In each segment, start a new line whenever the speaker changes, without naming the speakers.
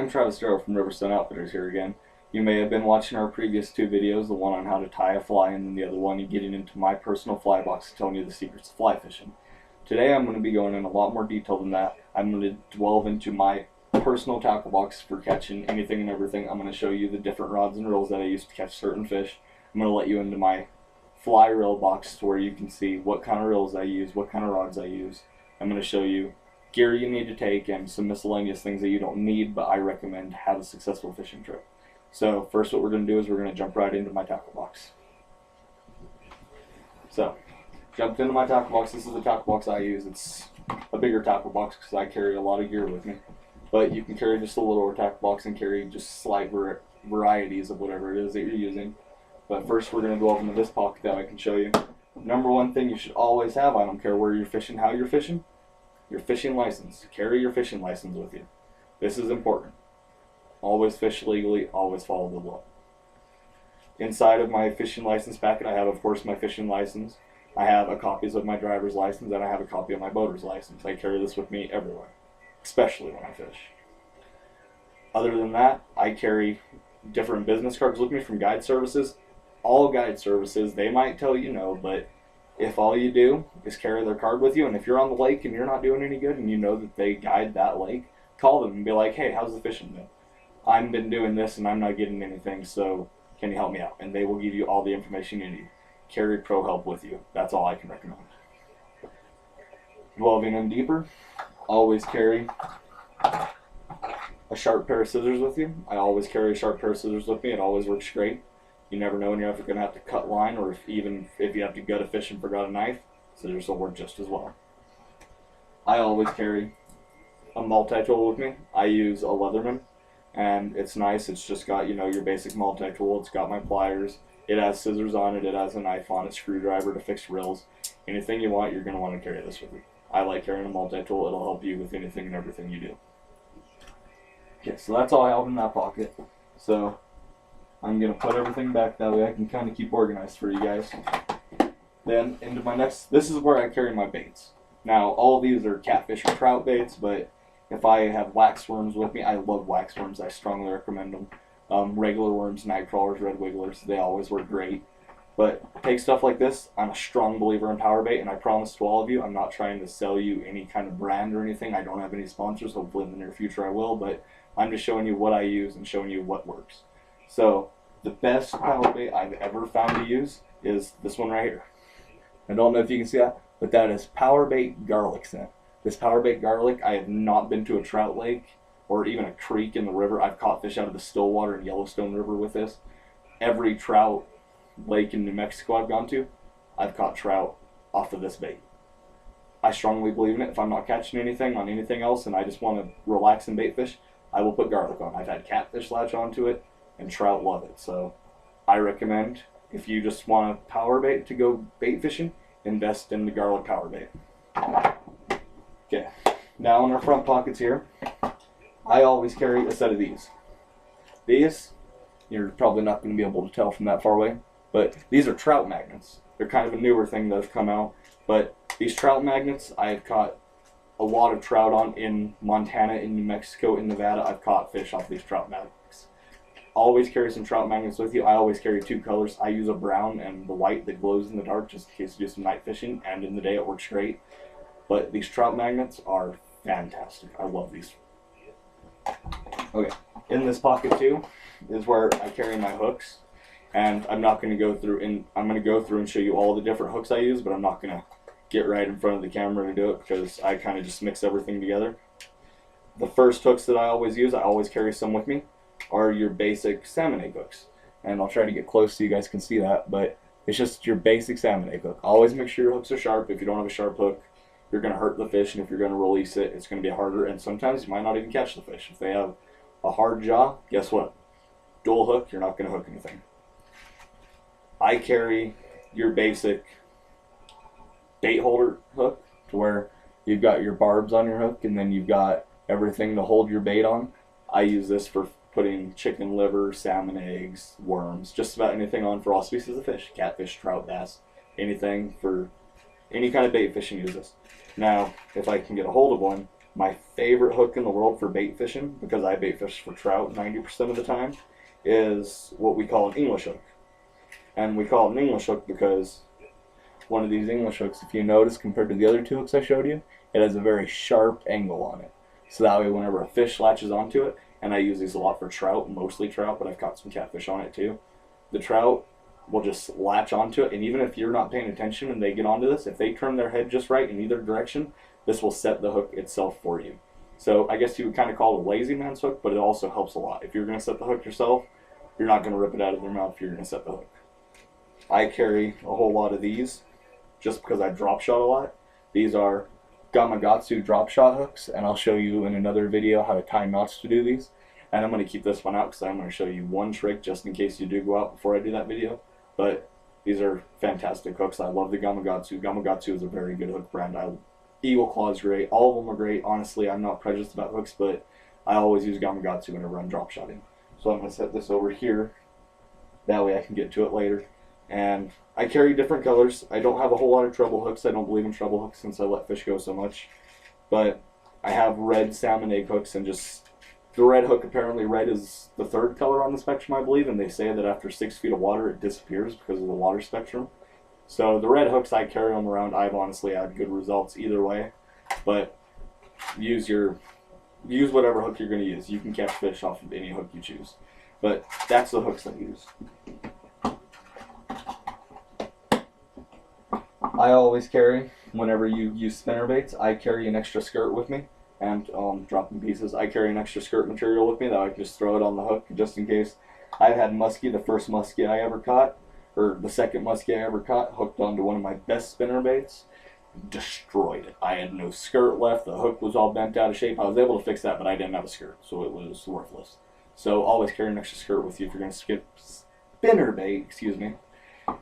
I'm Travis from Riverstone Outfitters here again. You may have been watching our previous two videos, the one on how to tie a fly and then the other one getting into my personal fly box telling you the secrets of fly fishing. Today I'm going to be going in a lot more detail than that. I'm going to delve into my personal tackle box for catching anything and everything. I'm going to show you the different rods and reels that I use to catch certain fish. I'm going to let you into my fly reel box where you can see what kind of reels I use, what kind of rods I use. I'm going to show you gear you need to take and some miscellaneous things that you don't need but I recommend to have a successful fishing trip. So first what we're going to do is we're going to jump right into my tackle box. So jumped into my tackle box. This is the tackle box I use. It's a bigger tackle box because I carry a lot of gear with me. But you can carry just a littler tackle box and carry just slight varieties of whatever it is that you're using. But first we're going to go over into this pocket that I can show you. Number one thing you should always have, I don't care where you're fishing, how you're fishing, your fishing license. Carry your fishing license with you. This is important. Always fish legally, always follow the law. Inside of my fishing license packet I have, of course, my fishing license. I have a copy of my driver's license and I have a copy of my boater's license. I carry this with me everywhere, especially when I fish. Other than that, I carry different business cards with me from guide services. All guide services, they might tell you no, but if all you do is carry their card with you, and if you're on the lake and you're not doing any good and you know that they guide that lake, call them and be like, hey, how's the fishing been? I've been doing this and I'm not getting anything, so can you help me out? And they will give you all the information you need. Carry pro help with you. That's all I can recommend. Delving in deeper, always carry a sharp pair of scissors with you. I always carry a sharp pair of scissors with me. It always works great. You never know when you're ever going to have to cut line, or if you have to gut a fish and forgot a knife, scissors will work just as well. I always carry a multi-tool with me. I use a Leatherman, and it's nice. It's just got, your basic multi-tool. It's got my pliers. It has scissors on it. It has a knife on it, screwdriver to fix reels. Anything you want, you're going to want to carry this with you. I like carrying a multi-tool. It'll help you with anything and everything you do. Okay, so that's all I have in that pocket. So I'm going to put everything back, that way I can kind of keep organized for you guys. Then into my next, this is where I carry my baits. Now all of these are catfish or trout baits, but if I have wax worms with me, I love wax worms, I strongly recommend them. Regular worms, night crawlers, red wigglers, they always work great. But take stuff like this, I'm a strong believer in power bait, and I promise to all of you, I'm not trying to sell you any kind of brand or anything. I don't have any sponsors, hopefully in the near future I will, but I'm just showing you what I use and showing you what works. So the best power bait I've ever found to use is this one right here. I don't know if you can see that, but that is power bait garlic scent. This power bait garlic, I have not been to a trout lake or even a creek in the river. I've caught fish out of the Stillwater and Yellowstone River with this. Every trout lake in New Mexico I've gone to, I've caught trout off of this bait. I strongly believe in it. If I'm not catching anything on anything else and I just want to relax and bait fish, I will put garlic on. I've had catfish latch onto it and trout love it. So I recommend, if you just want a power bait to go bait fishing, invest in the garlic power bait. Okay, now in our front pockets here, I always carry a set of these. These, you're probably not going to be able to tell from that far away, but these are trout magnets. They're kind of a newer thing that have come out, but these trout magnets, I've caught a lot of trout on in Montana, in New Mexico, in Nevada. I've caught fish off these trout magnets. Always carry some trout magnets with you. I always carry two colors. I use a brown and the white that glows in the dark just in case you do some night fishing, and in the day it works great. But these trout magnets are fantastic. I love these. Okay, in this pocket too is where I carry my hooks, and I'm not going to go through and show you all the different hooks I use, but I'm not going to get right in front of the camera to do it because I kind of just mix everything together. The first hooks that I always use, I always carry some with me, are your basic salmon egg hooks. And I'll try to get close so you guys can see that, but it's just your basic salmon egg hook. Always make sure your hooks are sharp. If you don't have a sharp hook, you're going to hurt the fish, and if you're going to release it, it's going to be harder, and sometimes you might not even catch the fish. If they have a hard jaw, guess what? Dual hook, you're not going to hook anything. I carry your basic bait holder hook, to where you've got your barbs on your hook, and then you've got everything to hold your bait on. I use this for putting chicken liver, salmon eggs, worms, just about anything on for all species of fish. Catfish, trout, bass, anything for any kind of bait fishing, use this. Now, if I can get a hold of one, My favorite hook in the world for bait fishing, because I bait fish for trout 90% of the time, is what we call an English hook. And we call it an English hook because one of these English hooks, if you notice, compared to the other two hooks I showed you, it has a very sharp angle on it. So that way whenever a fish latches onto it, and I use these a lot for trout, mostly trout, but I've caught some catfish on it too, the trout will just latch onto it, and even if you're not paying attention and they get onto this, if they turn their head just right in either direction, this will set the hook itself for you. So I guess you would kind of call it a lazy man's hook, but it also helps a lot. If you're going to set the hook yourself, you're not going to rip it out of their mouth if you're going to set the hook. I carry a whole lot of these just because I drop shot a lot. These are Gamakatsu drop shot hooks, and I'll show you in another video how to tie knots to do these. And I'm going to keep this one out because I'm going to show you one trick just in case you do go out before I do that video. But these are fantastic hooks. I love the Gamakatsu. Gamakatsu is a very good hook brand. Eagle Claw is great. All of them are great. Honestly, I'm not prejudiced about hooks, but I always use Gamakatsu whenever I'm drop shotting. So I'm going to set this over here. That way I can get to it later. And I carry different colors. I don't have a whole lot of treble hooks. I don't believe in treble hooks since I let fish go so much. But I have red salmon egg hooks, and just the red hook, apparently red is the third color on the spectrum, I believe, and they say that after 6 feet of water it disappears because of the water spectrum. So the red hooks, I carry them around. I've honestly had good results either way. But use whatever hook you're going to use. You can catch fish off of any hook you choose. But that's the hooks I use. I always carry, whenever you use spinner baits, I carry an extra skirt with me. And dropping pieces, I carry an extra skirt material with me that I can just throw it on the hook just in case. I've had muskie, the first muskie I ever caught, or the second muskie I ever caught, hooked onto one of my best spinner baits, destroyed it. I had no skirt left, the hook was all bent out of shape. I was able to fix that, but I didn't have a skirt, so it was worthless. So always carry an extra skirt with you if you're going to skip spinner bait, excuse me.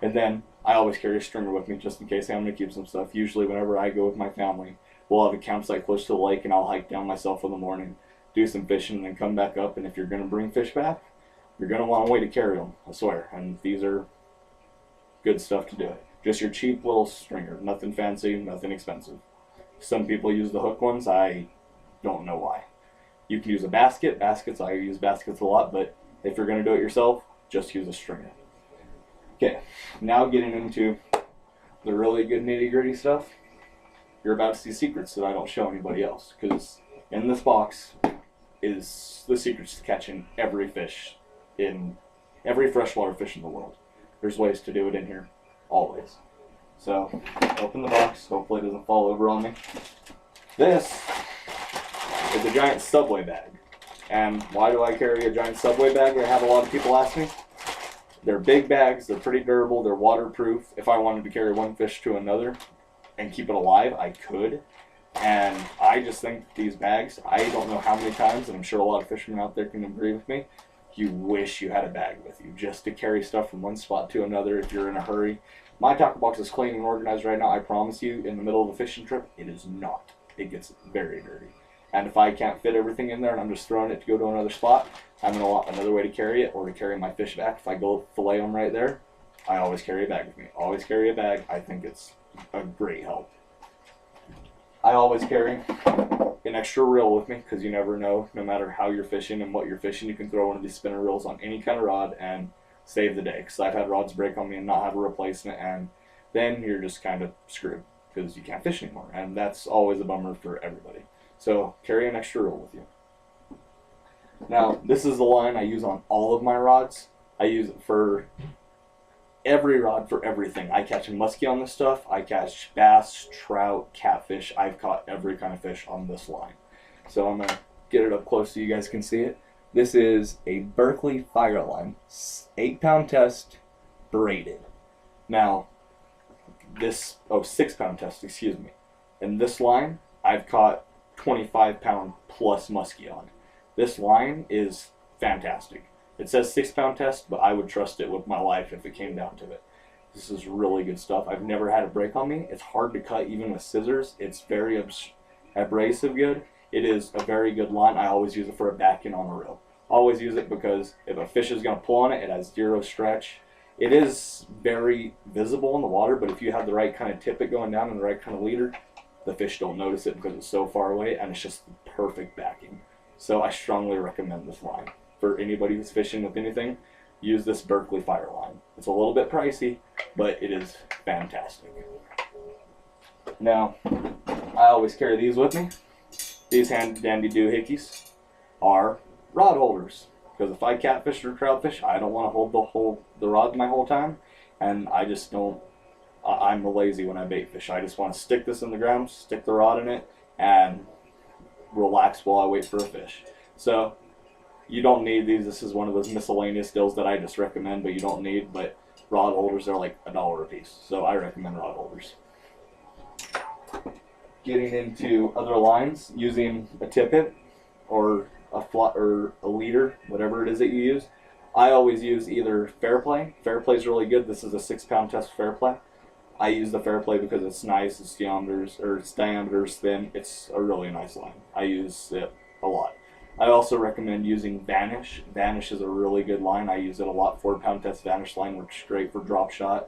And then I always carry a stringer with me just in case I'm going to keep some stuff. Usually whenever I go with my family, we'll have a campsite close to the lake, and I'll hike down myself in the morning, do some fishing, and then come back up. And if you're going to bring fish back, you're going to want a way to carry them, I swear. And these are good stuff to do it. Just your cheap little stringer. Nothing fancy, nothing expensive. Some people use the hook ones. I don't know why. You can use a basket. Baskets, I use baskets a lot, but if you're going to do it yourself, just use a stringer. Okay, now getting into the really good nitty-gritty stuff. You're about to see secrets that I don't show anybody else, because in this box is the secrets to catching every fish in every freshwater fish in the world. There's ways to do it in here, always. So, open the box, hopefully it doesn't fall over on me. This is a giant Subway bag. And why do I carry a giant Subway bag? I have a lot of people ask me. They're big bags, they're pretty durable, they're waterproof. If I wanted to carry one fish to another and keep it alive, I could. And I just think these bags, I don't know how many times, and I'm sure a lot of fishermen out there can agree with me, you wish you had a bag with you just to carry stuff from one spot to another if you're in a hurry. My tackle box is clean and organized right now. I promise you, in the middle of a fishing trip, it is not. It gets very dirty. And if I can't fit everything in there and I'm just throwing it to go to another spot, I'm going to want another way to carry it or to carry my fish back. If I go fillet them right there, I always carry a bag with me. Always carry a bag. I think it's a great help. I always carry an extra reel with me because you never know, no matter how you're fishing and what you're fishing, you can throw one of these spinner reels on any kind of rod and save the day. Because I've had rods break on me and not have a replacement, and then you're just kind of screwed because you can't fish anymore. And that's always a bummer for everybody. So carry an extra reel with you. Now, this is the line I use on all of my rods. I use it for every rod for everything. I catch muskie on this stuff. I catch bass, trout, catfish. I've caught every kind of fish on this line. So I'm going to get it up close so you guys can see it. This is a Berkley Fire Line, 8-pound test, braided. Now, this, 6-pound test, excuse me. And this line, I've caught 25-pound plus muskie on. This line is fantastic. It says 6-pound test, but I would trust it with my life if it came down to it. This is really good stuff. I've never had it break on me. It's hard to cut even with scissors. It's very abrasive good. It is a very good line. I always use it for a back-in on a reel. Always use it because if a fish is going to pull on it, it has zero stretch. It is very visible in the water, but if you have the right kind of tippet going down and the right kind of leader, The fish don't notice it because it's so far away, and it's just the perfect backing. So I strongly recommend this line. For anybody who's fishing with anything, use this Berkeley Fire line. It's a little bit pricey, but it is fantastic. Now, I always carry these with me. These handy dandy doohickeys are rod holders. Because if I catfish or trout fish, I don't want to hold the rod my whole time, and I just don't. I'm lazy when I bait fish. I just want to stick this in the ground, stick the rod in it, and relax while I wait for a fish. So you don't need these. This is one of those miscellaneous deals that I just recommend, but you don't need. But rod holders are like $1 a piece, so I recommend rod holders. Getting into other lines, using a tippet or a leader, whatever it is that you use. I always use either Fairplay. Fairplay is really good. This is a 6-pound test Fairplay. I use the Fairplay because it's nice. Its diameter is thin. It's a really nice line. I use it a lot. I also recommend using Vanish. Vanish is a really good line. I use it a lot. 4-pound test Vanish line works great for drop shot.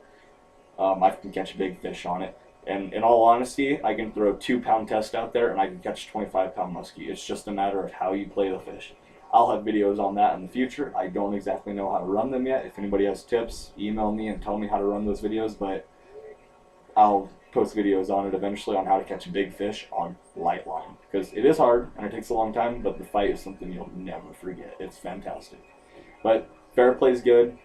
I can catch big fish on it. And in all honesty, I can throw 2-pound test out there and I can catch 25-pound muskie. It's just a matter of how you play the fish. I'll have videos on that in the future. I don't exactly know how to run them yet. If anybody has tips, email me and tell me how to run those videos, but I'll post videos on it eventually on how to catch big fish on light line. Because it is hard and it takes a long time, but the fight is something you'll never forget. It's fantastic. But Fairplay's good.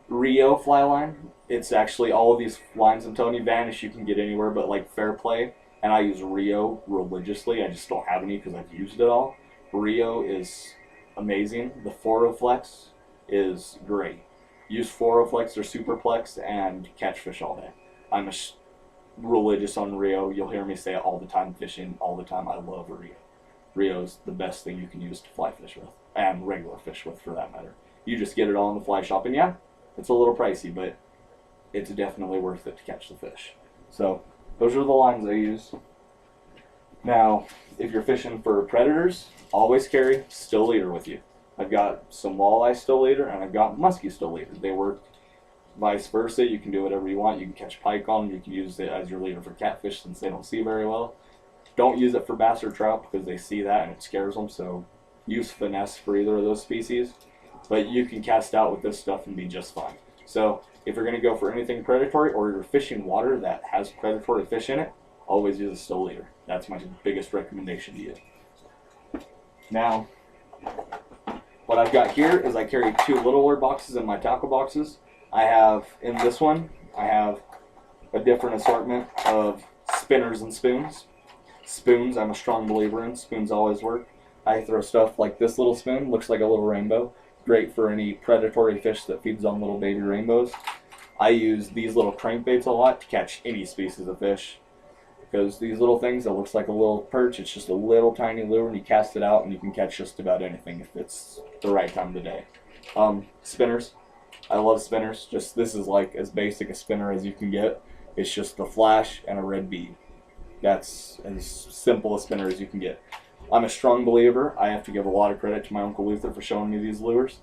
Rio fly line, it's actually all of these lines I'm telling you. Vanish you can get anywhere, but like Fairplay, and I use Rio religiously. I just don't have any because I've used it all. Rio is amazing. The Foroflex is great. Use Foroflex or Superplex and catch fish all day. I'm religious on Rio. You'll hear me say it all the time, fishing all the time. I love Rio. Rio's the best thing you can use to fly fish with, and regular fish with for that matter. You just get it all in the fly shop, and yeah, it's a little pricey, but it's definitely worth it to catch the fish. So those are the lines I use. Now, if you're fishing for predators, always carry still leader with you. I've got some walleye still leader and I've got muskie still leader. They work vice versa. You can do whatever you want. You can catch pike on them. You can use it as your leader for catfish since they don't see very well. Don't use it for bass or trout because they see that and it scares them. So use finesse for either of those species. But you can cast out with this stuff and be just fine. So if you're going to go for anything predatory or you're fishing water that has predatory fish in it, always use a still leader. That's my biggest recommendation to you. Now, what I've got here is I carry 2 littler boxes in my tackle boxes. I have, in this one, I have a different assortment of spinners and spoons. Spoons, I'm a strong believer in. Spoons always work. I throw stuff like this little spoon, looks like a little rainbow. Great for any predatory fish that feeds on little baby rainbows. I use these little crankbaits a lot to catch any species of fish. Because these little things, it looks like a little perch, it's just a little tiny lure and you cast it out and you can catch just about anything if it's the right time of the day. Spinners, I love spinners. Just this is like as basic a spinner as you can get. It's just the flash and a red bead. That's as simple a spinner as you can get. I'm a strong believer. I have to give a lot of credit to my Uncle Luther for showing me these lures.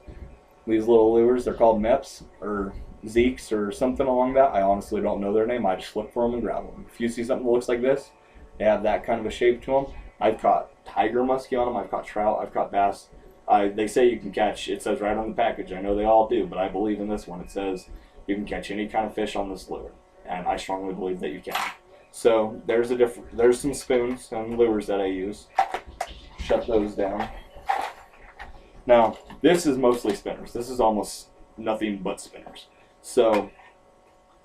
These little lures, they're called MEPs or Zeeks or something along that. I honestly don't know their name. I just look for them and grab them. If you see something that looks like this, they have that kind of a shape to them. I've caught tiger muskie on them. I've caught trout. I've caught bass. They say you can catch, it says right on the package. I know they all do, but I believe in this one. It says you can catch any kind of fish on this lure. And I strongly believe that you can. So there's some spoons and lures that I use. Shut those down. Now, this is mostly spinners. This is almost nothing but spinners. So,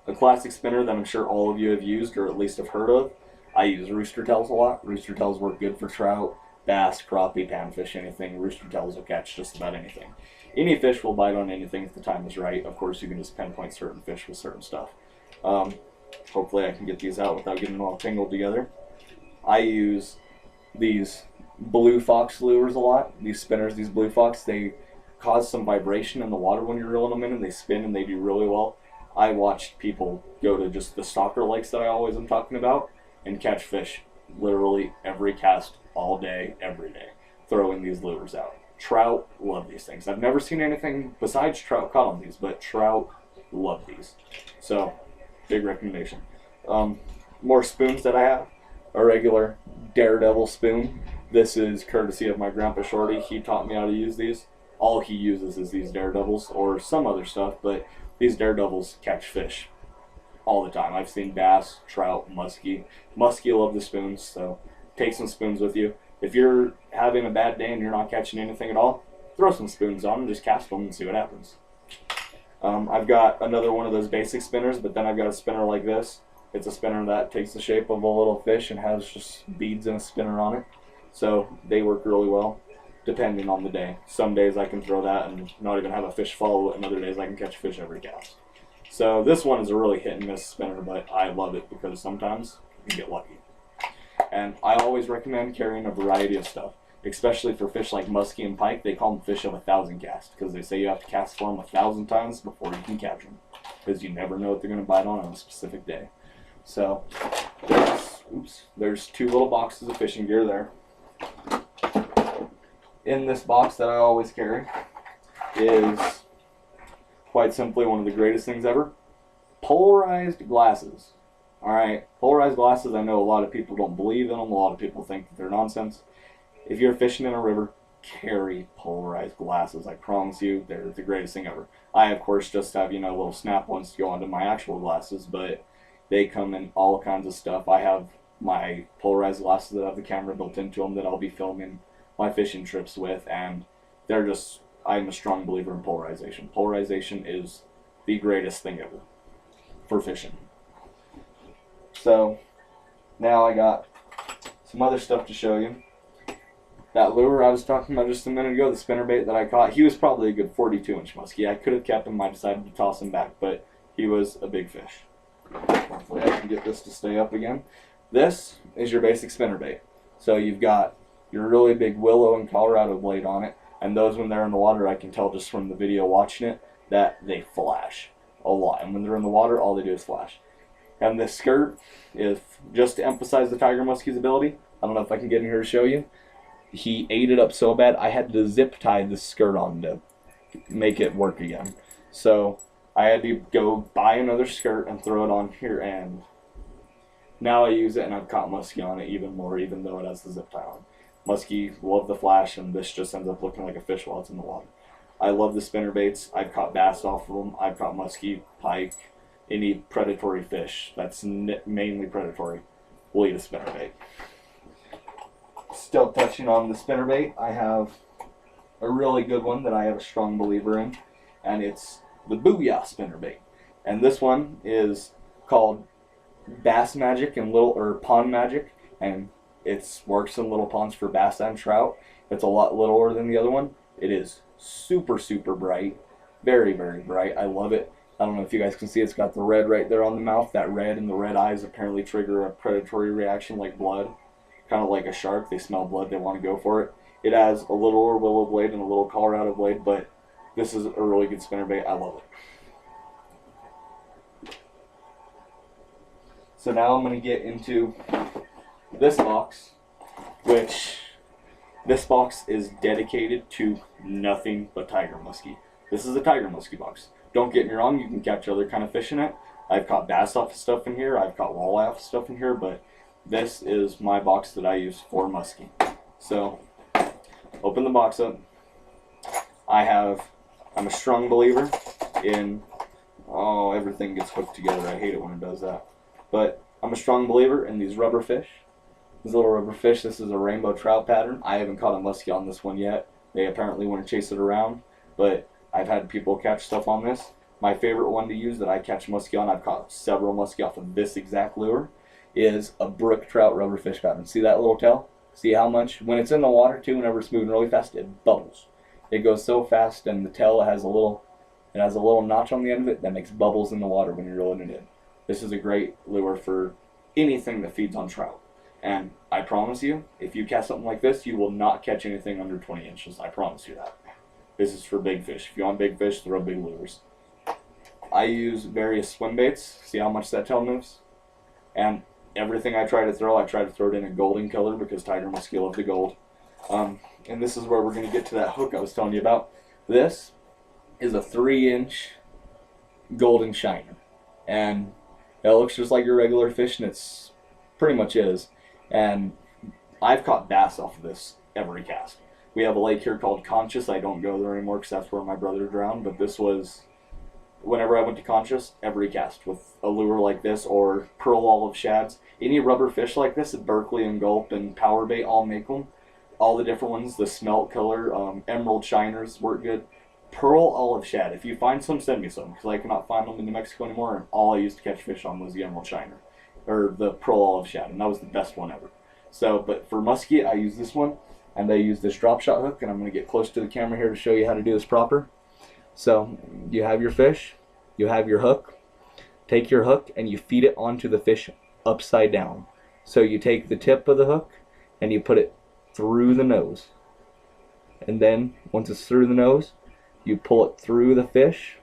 a classic spinner that I'm sure all of you have used or at least have heard of, I use rooster tails a lot. Rooster tails work good for trout, bass, crappie, panfish, anything. Rooster tails will catch just about anything. Any fish will bite on anything if the time is right. Of course, you can just pinpoint certain fish with certain stuff. Hopefully I can get these out without getting them all tangled together. I use these blue fox lures a lot. These spinners, these blue fox, they cause some vibration in the water when you're reeling them in, and they spin and they do really well. I watched people go to just the stalker lakes that I always am talking about and catch fish literally every cast all day, every day, throwing these lures out. Trout love these things. I've never seen anything besides trout caught on these, but trout love these. So, big recommendation. more spoons that I have. A regular Daredevil spoon. This is courtesy of my grandpa Shorty. He taught me how to use these. All he uses is these Daredevils or some other stuff, but these Daredevils catch fish all the time. I've seen bass, trout, muskie. Muskie love the spoons, so take some spoons with you. If you're having a bad day and you're not catching anything at all, throw some spoons on and just cast them and see what happens. I've got another one of those basic spinners, but then I've got a spinner like this. It's a spinner that takes the shape of a little fish and has just beads and a spinner on it. So they work really well, depending on the day. Some days I can throw that and not even have a fish follow it, and other days I can catch a fish every cast. So this one is a really hit and miss spinner, but I love it because sometimes you get lucky. And I always recommend carrying a variety of stuff, especially for fish like muskie and pike. They call them fish of 1,000 casts because they say you have to cast for them 1,000 times before you can catch them, because you never know what they're going to bite on a specific day. So there's 2 little boxes of fishing gear there. In this box that I always carry is quite simply one of the greatest things ever: polarized glasses. Alright, polarized glasses, I know a lot of people don't believe in them, a lot of people think that they're nonsense. If you're fishing in a river, carry polarized glasses. I promise you, they're the greatest thing ever. I, of course, just have, little snap ones to go onto my actual glasses, but they come in all kinds of stuff. I have my polarized glasses that have the camera built into them that I'll be filming my fishing trips with, and they're just, I'm a strong believer in polarization. Polarization is the greatest thing ever for fishing. So now I got some other stuff to show you. That lure I was talking about just a minute ago, the spinnerbait that I caught, he was probably a good 42-inch muskie. I could have kept him, I decided to toss him back, but he was a big fish. Hopefully I can get this to stay up again. This is your basic spinnerbait. So you've got your really big willow and Colorado blade on it, and those when they're in the water, I can tell just from the video watching it that they flash a lot. And when they're in the water, all they do is flash. And this skirt is just to emphasize the tiger muskie's ability. I don't know if I can get in here to show you. He ate it up so bad, I had to zip tie the skirt on to make it work again. So I had to go buy another skirt and throw it on here, and now I use it and I've caught muskie on it even more, even though it has the zip tie on. Muskie love the flash, and this just ends up looking like a fish while it's in the water. I love the spinner baits. I've caught bass off of them. I've caught muskie, pike, any predatory fish that's mainly predatory will eat a spinnerbait. Still touching on the spinnerbait, I have a really good one that I have a strong believer in, and it's the Booyah spinnerbait. And this one is called Bass Magic and Pond Magic, and it works in little ponds for bass and trout. It's a lot littler than the other one. It is super, super bright. Very, very bright. I love it. I don't know if you guys can see, it's got the red right there on the mouth. That red and the red eyes apparently trigger a predatory reaction like blood. Kind of like a shark. They smell blood, they want to go for it. It has a little willow blade and a little Colorado blade, but this is a really good spinnerbait. I love it. So now I'm going to get into this box, which this box is dedicated to nothing but tiger muskie. This is a tiger muskie box. Don't get me wrong, you can catch other kind of fish in it. I've caught bass off of stuff in here, I've caught walleye off of stuff in here, but this is my box that I use for muskie. So, open the box up. I'm a strong believer in, everything gets hooked together. I hate it when it does that. But I'm a strong believer in these rubber fish. These little rubber fish, this is a rainbow trout pattern. I haven't caught a muskie on this one yet. They apparently want to chase it around, but I've had people catch stuff on this. My favorite one to use that I catch muskie on, I've caught several muskie off of this exact lure, is a brook trout rubber fish pattern. See that little tail? See how much? When it's in the water too, whenever it's moving really fast, it bubbles. It goes so fast, and the tail has a little notch on the end of it that makes bubbles in the water when you're reeling it in. This is a great lure for anything that feeds on trout. And I promise you, if you cast something like this, you will not catch anything under 20 inches. I promise you that. This is for big fish. If you want big fish, throw big lures. I use various swim baits. See how much that tail moves? And everything I try to throw it in a golden color because tiger muskie love the gold. And this is where we're going to get to that hook I was telling you about. This is a 3-inch golden shiner. And it looks just like your regular fish, and it's pretty much is. And I've caught bass off of this every cast. We have a lake here called Conscious. I don't go there anymore because that's where my brother drowned. But this was, whenever I went to Conscious, every cast with a lure like this or pearl olive shads. Any rubber fish like this at Berkeley and Gulp and Power Bait, I'll make them. All the different ones, the smelt color, emerald shiners work good. Pearl olive shad. If you find some, send me some, because I cannot find them in New Mexico anymore, and all I used to catch fish on was the emerald shiner, or the pearl olive shad, and that was the best one ever. So, but for muskie, I use this one, and I use this drop shot hook, and I'm going to get close to the camera here to show you how to do this proper. So, you have your fish, you have your hook, take your hook, and you feed it onto the fish upside down. So you take the tip of the hook, and you put it through the nose. And then, once it's through the nose, you pull it through the fish,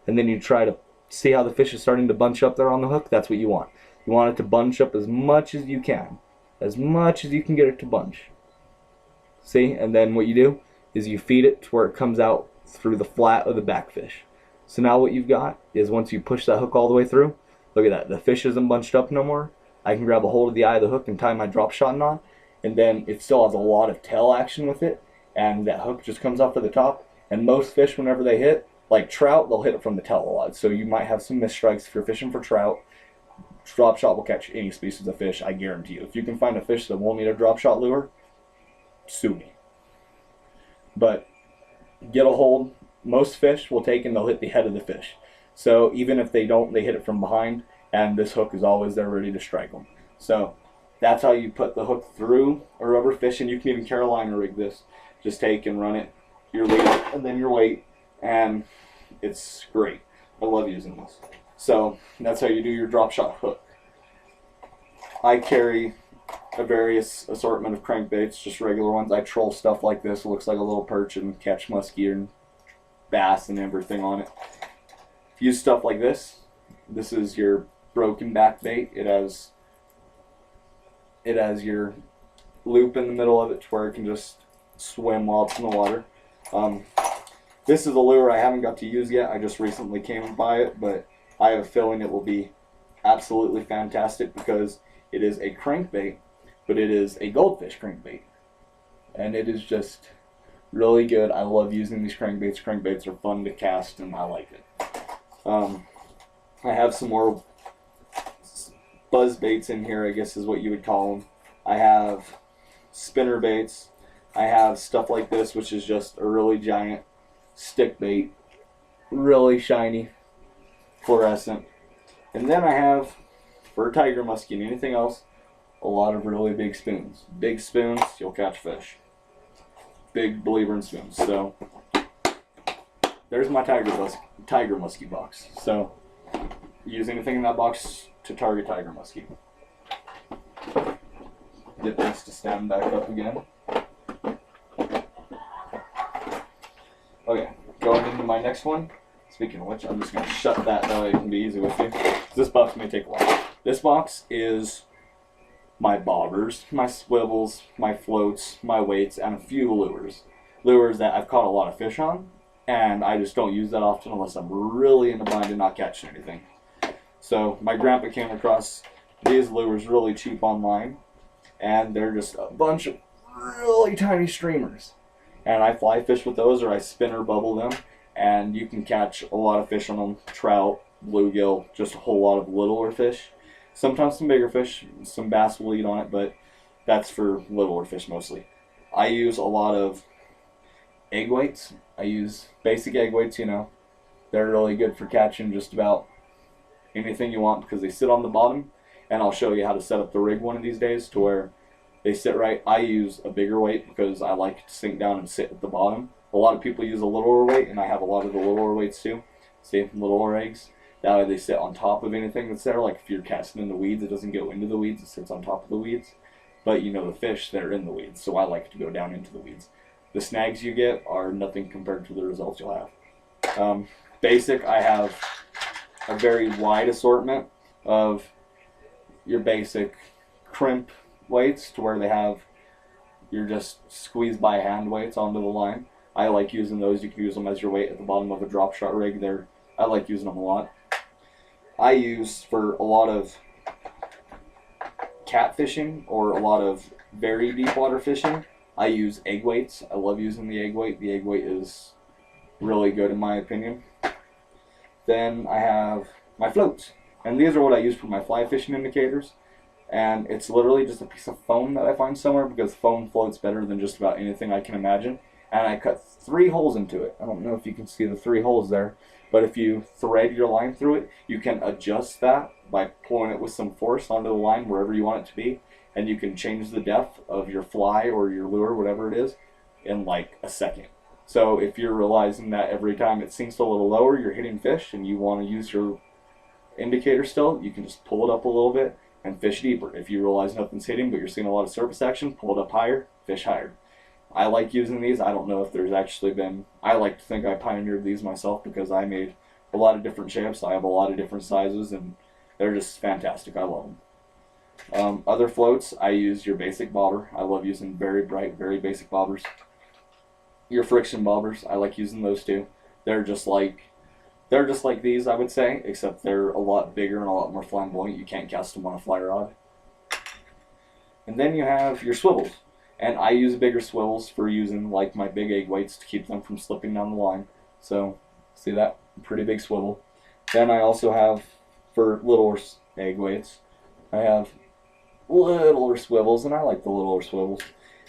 and then you try to see how the fish is starting to bunch up there on the hook. That's what you want. You want it to bunch up as much as you can. As much as you can get it to bunch. See? And then what you do is you feed it to where it comes out through the flat of the back fish. So now what you've got is once you push that hook all the way through, look at that. The fish isn't bunched up no more. I can grab a hold of the eye of the hook and tie my drop shot knot. And then it still has a lot of tail action with it. And that hook just comes off to the top. And most fish, whenever they hit, like trout, they'll hit it from the tail a lot. So you might have some missed strikes if you're fishing for trout. Drop shot will catch any species of fish, I guarantee you. If you can find a fish that won't need a drop shot lure, sue me. But get a hold. Most fish will take and they'll hit the head of the fish. So even if they don't, they hit it from behind, and this hook is always there ready to strike them. So that's how you put the hook through a rubber fish, and you can even Carolina rig this. Just take and run it, your lead, and then your weight, and it's great. I love using this. So that's how you do your drop shot hook. I carry a various assortment of crankbaits, just regular ones. I troll stuff like this. It looks like a little perch and catch muskie and bass and everything on it. Use stuff like this. This is your broken back bait. It has your loop in the middle of it to where it can just swim while it's in the water. This is a lure I haven't got to use yet. I just recently came by it, but I have a feeling it will be absolutely fantastic because it is a crankbait, but it is a goldfish crankbait. And it is just really good. I love using these crankbaits. Crankbaits are fun to cast, and I like it. I have some more buzz baits in here, I guess is what you would call them. I have spinner baits. I have stuff like this, which is just a really giant stick bait, really shiny, fluorescent. And then I have, for tiger muskie and anything else, a lot of really big spoons. Big spoons, you'll catch fish. Big believer in spoons. So there's my tiger muskie box. So use anything in that box to target tiger muskie. Get this to stand back up again. Okay, going into my next one. Speaking of which, I'm just going to shut that way it can be easy with you. This box may take a while. This box is my bobbers, my swivels, my floats, my weights, and a few lures. Lures that I've caught a lot of fish on, and I just don't use that often unless I'm really in a bind and not catching anything. So my grandpa came across these lures really cheap online, and they're just a bunch of really tiny streamers. And I fly fish with those, or I spin or bubble them, and you can catch a lot of fish on them. Trout, bluegill, just a whole lot of littler fish. Sometimes some bigger fish, some bass will eat on it, but that's for littler fish mostly. I use a lot of egg weights. I use basic egg weights, you know. They're really good for catching just about anything you want because they sit on the bottom, and I'll show you how to set up the rig one of these days to where they sit right. I use a bigger weight because I like to sink down and sit at the bottom. A lot of people use a littler weight, and I have a lot of the littler weights too. See, littler eggs. That way they sit on top of anything that's there. Like if you're casting in the weeds, it doesn't go into the weeds, it sits on top of the weeds. But you know the fish, they're in the weeds, so I like to go down into the weeds. The snags you get are nothing compared to the results you'll have. Basic, I have a very wide assortment of your basic crimp weights to where they have your just squeeze by hand weights onto the line. I like using those. You can use them as your weight at the bottom of a drop shot rig. I like using them a lot. I use for a lot of catfishing or a lot of very deep water fishing, I use egg weights. I love using the egg weight. The egg weight is really good in my opinion. Then I have my floats, and these are what I use for my fly fishing indicators. And it's literally just a piece of foam that I find somewhere, because foam floats better than just about anything I can imagine. And I cut 3 holes into it. I don't know if you can see the 3 holes there, but if you thread your line through it, you can adjust that by pulling it with some force onto the line wherever you want it to be, and you can change the depth of your fly or your lure, whatever it is, in like a second. So if you're realizing that every time it sinks a little lower, you're hitting fish, and you want to use your indicator still, you can just pull it up a little bit and fish deeper. If you realize nothing's hitting but you're seeing a lot of surface action, pull it up higher, fish higher. I like using these. I don't know if there's actually been, I like to think I pioneered these myself, because I made a lot of different shapes. I have a lot of different sizes, and they're just fantastic. I love them. Other floats, I use your basic bobber. I love using very bright, very basic bobbers. Your friction bobbers, I like using those too. They're just like these, I would say, except they're a lot bigger and a lot more flamboyant. You can't cast them on a fly rod. And then you have your swivels. And I use bigger swivels for using like my big egg weights to keep them from slipping down the line. So, see that? Pretty big swivel. Then I also have, for littler egg weights, I have littler swivels, and I like the littler swivels.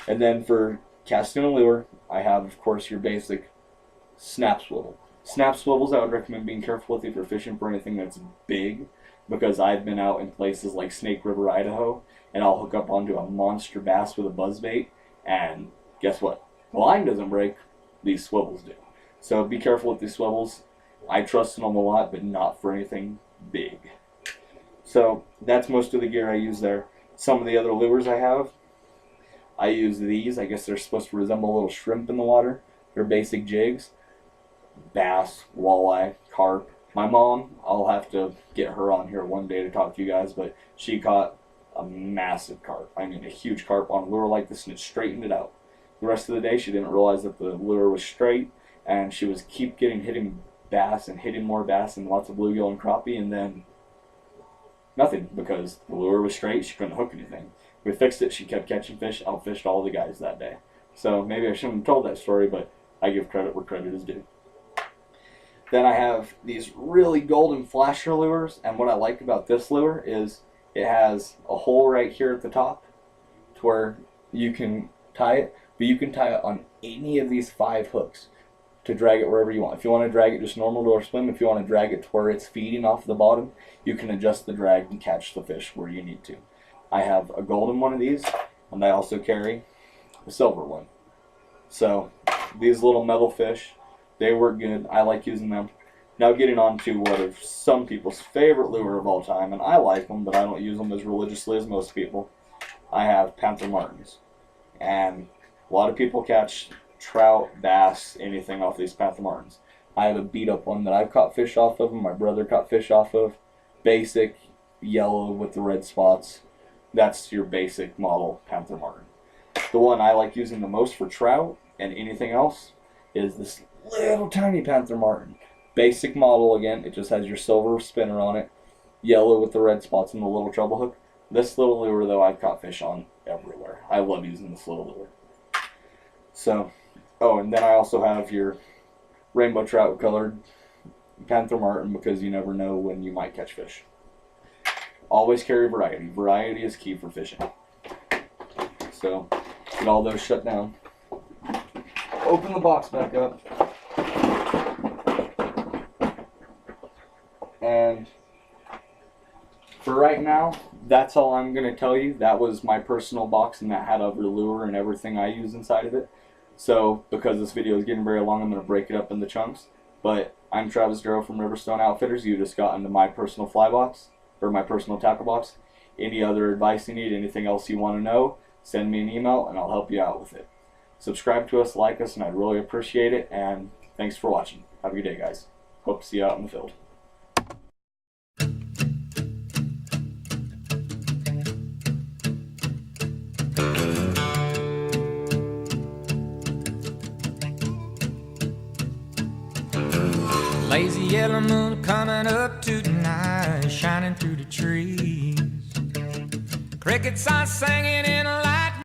And then for casting a lure, I have, of course, your basic snap swivel. Snap swivels, I would recommend being careful with if you're fishing for anything that's big, because I've been out in places like Snake River, Idaho, and I'll hook up onto a monster bass with a buzzbait, and guess what? The line doesn't break, these swivels do. So be careful with these swivels. I trust in them a lot, but not for anything big. So that's most of the gear I use there. Some of the other lures I use these. I guess they're supposed to resemble a little shrimp in the water. They're basic jigs. Bass, walleye, carp. My mom, I'll have to get her on here one day to talk to you guys, but she caught a massive carp. I mean, a huge carp on a lure like this, and it straightened it out. The rest of the day, she didn't realize that the lure was straight, and she was hitting bass and hitting more bass and lots of bluegill and crappie, and then nothing, because the lure was straight. She couldn't hook anything. We fixed it. She kept catching fish. Outfished all the guys that day. So maybe I shouldn't have told that story, but I give credit where credit is due. Then I have these really golden flasher lures, and what I like about this lure is it has a hole right here at the top to where you can tie it, but you can tie it on any of these 5 hooks to drag it wherever you want. If you want to drag it just normal door swim, if you want to drag it to where it's feeding off the bottom, you can adjust the drag and catch the fish where you need to. I have a golden one of these, and I also carry a silver one. So these little metal fish, they work good. I like using them. Now getting on to what is some people's favorite lure of all time, and I like them, but I don't use them as religiously as most people. I have Panther Martins. And a lot of people catch trout, bass, anything off these Panther Martins. I have a beat up one that I've caught fish off of, and my brother caught fish off of. Basic, yellow with the red spots. That's your basic model Panther Martin. The one I like using the most for trout and anything else is this little tiny Panther Martin. Basic model again, it just has your silver spinner on it, yellow with the red spots and the little treble hook. This little lure though, I've caught fish on everywhere. I love using this little lure. So, oh, and then I also have your rainbow trout colored Panther Martin, because you never know when you might catch fish. Always carry variety. Variety is key for fishing. So, get all those shut down. Open the box back up. And for right now, that's all I'm going to tell you. That was my personal box, and that had every lure and everything I use inside of it. So, because this video is getting very long, I'm going to break it up into chunks. But I'm Travis Darrow from Riverstone Outfitters. You just got into my personal fly box, or my personal tackle box. Any other advice you need, anything else you want to know, send me an email and I'll help you out with it. Subscribe to us, like us, and I'd really appreciate it. And thanks for watching. Have a good day, guys. Hope to see you out in the field.
Lazy yellow moon coming up tonight, shining through the trees. Crickets are singing in